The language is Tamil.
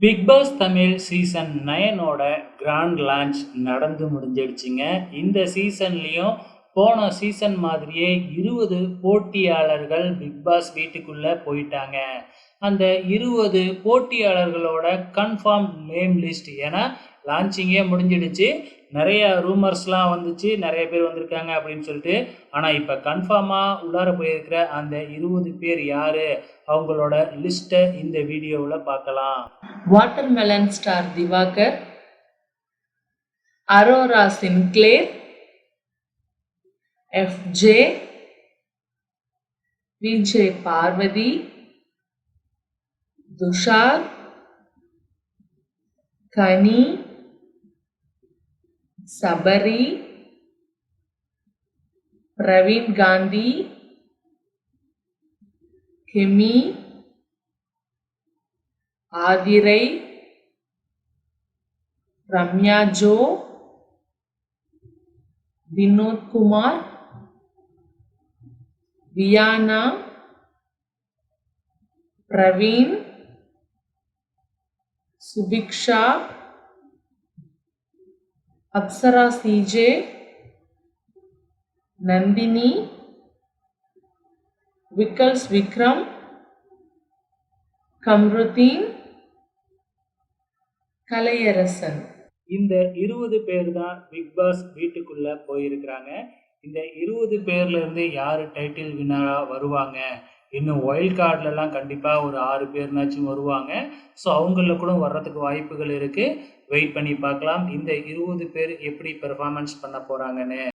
பிக் பாஸ் தமிழ் சீசன் 9ஓட கிராண்ட் லான்ச் நடந்து முடிஞ்சிடுச்சுங்க. இந்த சீசன்லேயும் போன சீசன் மாதிரியே 20 போட்டியாளர்கள் பிக் பாஸ் வீட்டுக்குள்ள போயிட்டாங்க. அந்த 20 போட்டியாளர்களோட கன்ஃபார்ம் நேம் லிஸ்ட், ஏன்னா லான்ச்சிங்கே முடிஞ்சிடுச்சு. நிறைய ரூமர்ஸ்லாம் வந்துச்சு, நிறைய பேர் வந்திருக்காங்க அப்படின்னு சொல்லிட்டு. ஆனால் இப்போ கன்ஃபார்மாக உள்ளார போயிருக்கிற அந்த 20 பேர் யாரு, அவங்களோட லிஸ்ட்டை இந்த வீடியோவில் பார்க்கலாம். Watermelon star Divakar, Aurora Sinclair, FJ, Vijay Parvathy, Tushar, Kani, Sabari, Praveen Gandhi, Kemy, Aadhirai, Ramya Joe, Vinoth Kumar, Viyana, Praveen, Subiksha, Apsara CJ, Nandhini, Vikkals Vikram, Kamrudeen, Kalaiyarasan. இந்த 20 பேர் தான் பிக் பாஸ் வீட்டுக்குள்ள போயிருக்கிறாங்க. இந்த 20 பேர்ல இருந்து யாரு டைட்டில் வின்னரா வருவாங்க, இன்னும் ஒயில்ட் கார்டுலலாம் கண்டிப்பாக ஒரு 6 பேர்னாச்சும் வருவாங்க. ஸோ அவங்களில் கூட வர்றதுக்கு வாய்ப்புகள் இருக்குது. வெயிட் பண்ணி பார்க்கலாம் இந்த 20 பேர் எப்படி பெர்ஃபார்மன்ஸ் பண்ண போகிறாங்கன்னு.